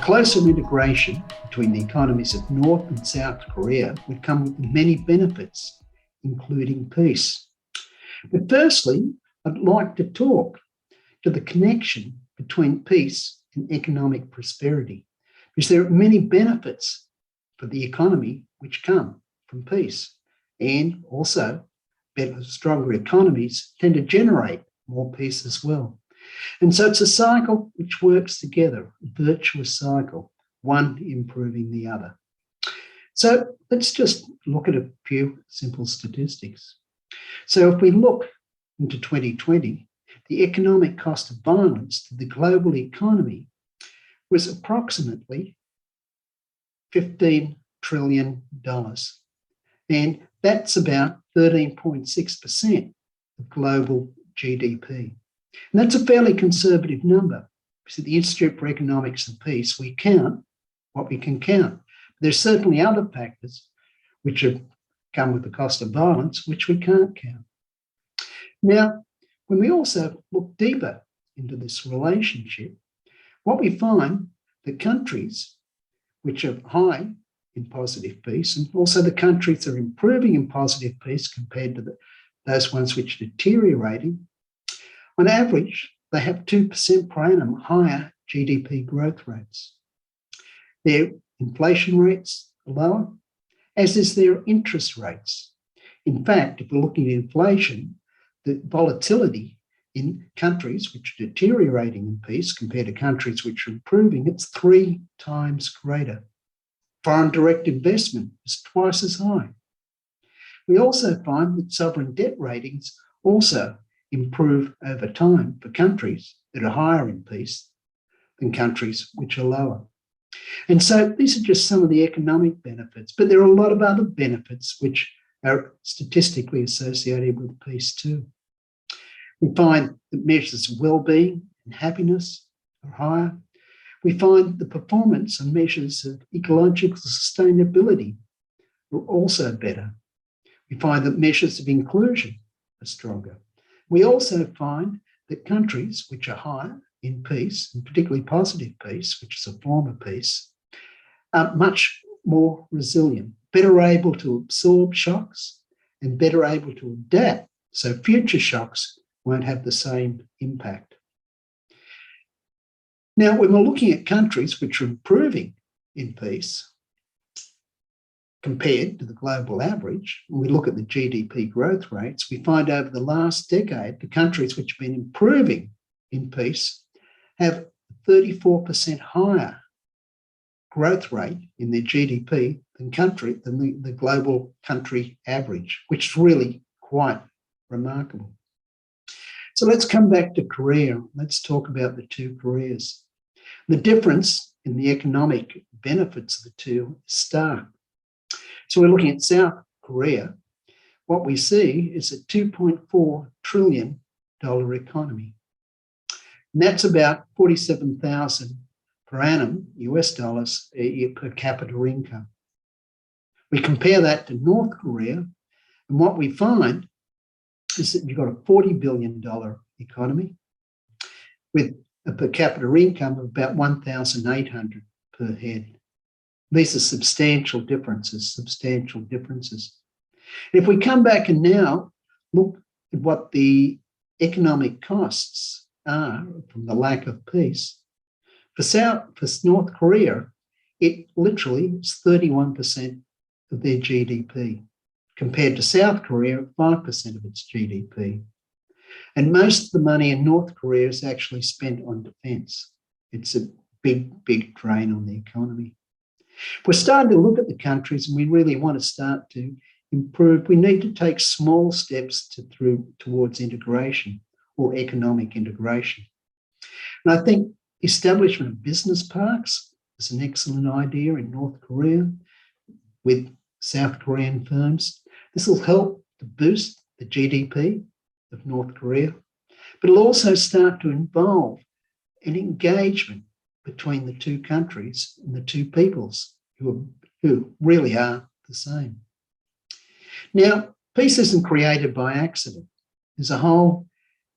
closer integration between the economies of North and South Korea would come with many benefits, including peace. But firstly, I'd like to talk to the connection between peace and economic prosperity, because there are many benefits for the economy which come from peace. And also, better, stronger economies tend to generate more peace as well. And so it's a cycle which works together, a virtuous cycle, one improving the other. So let's just look at a few simple statistics. So if we look into 2020, the economic cost of violence to the global economy was approximately $15 trillion. And that's about 13.6% of global GDP. And that's a fairly conservative number. Because at the Institute for Economics and Peace, we count what we can count. There's certainly other factors which have come with the cost of violence, which we can't count. Now, when we also look deeper into this relationship, what we find that countries which are high in positive peace, and also the countries that are improving in positive peace compared to those ones which are deteriorating, on average, they have 2% per annum higher GDP growth rates. Their inflation rates are lower, as is their interest rates. In fact, if we're looking at inflation, the volatility in countries which are deteriorating in peace compared to countries which are improving, it's 3 times greater. Foreign direct investment is twice as high. We also find that sovereign debt ratings also improve over time for countries that are higher in peace than countries which are lower. And so these are just some of the economic benefits, but there are a lot of other benefits which are statistically associated with peace too. We find that measures of well-being and happiness are higher. We find the performance and measures of ecological sustainability are also better. We find that measures of inclusion are stronger. We also find that countries which are higher in peace, and particularly positive peace, which is a form of peace, are much more resilient, better able to absorb shocks and better able to adapt, so future shocks won't have the same impact. Now, when we're looking at countries which are improving in peace compared to the global average, when we look at the GDP growth rates, we find over the last decade, the countries which have been improving in peace have 34% higher growth rate in their GDP than the global country average, which is really quite remarkable. So let's come back to Korea. Let's talk about the two Koreas. The difference in the economic benefits of the two is stark. So we're looking at South Korea. What we see is a $2.4 trillion economy. And that's about 47,000 per annum US dollars per capita income. We compare that to North Korea, and what we find is that you've got a $40 billion economy with a per capita income of about 1,800 per head. These are substantial differences. If we come back and now look at what the economic costs are from the lack of peace, for North Korea, it literally is 31% of their GDP, compared to South Korea at 5% of its GDP. And most of the money in North Korea is actually spent on defence. It's a big drain on the economy. We're starting to look at the countries and we really want to start to improve. We need to take small steps towards integration or economic integration. And I think establishment of business parks is an excellent idea in North Korea with South Korean firms. This will help to boost the GDP of North Korea, but it'll also start to involve an engagement between the two countries and the two peoples who really are the same. Now, peace isn't created by accident. There's a whole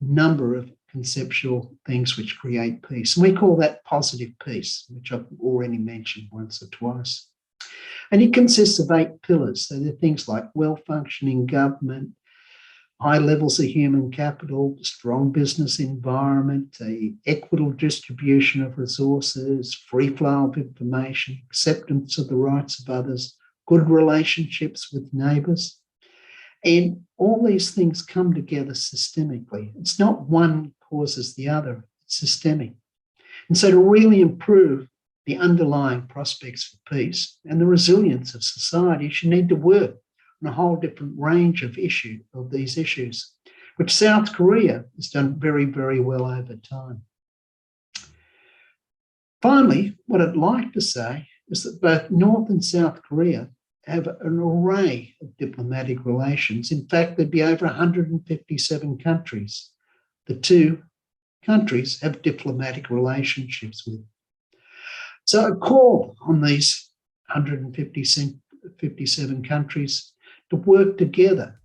number of conceptual things which create peace. And we call that positive peace, which I've already mentioned once or twice. And it consists of 8 pillars. So they're things like well-functioning government, high levels of human capital, strong business environment, a equitable distribution of resources, free flow of information, acceptance of the rights of others, good relationships with neighbours. And all these things come together systemically. It's not one causes the other, it's systemic. And so to really improve the underlying prospects for peace and the resilience of societies, you need to work on a whole different range of these issues, which South Korea has done very, very well over time. Finally, what I'd like to say is that both North and South Korea have an array of diplomatic relations. In fact, there'd be over 157 countries the two countries have diplomatic relationships with. So I call on these 157 countries to work together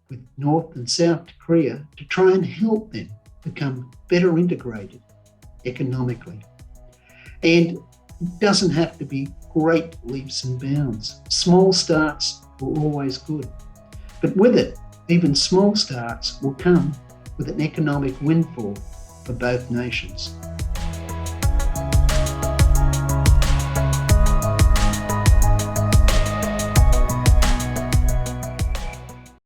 with North and South Korea to try and help them become better integrated economically. And it doesn't have to be great leaps and bounds. Small starts are always good. But with it, even small starts will come with an economic windfall for both nations.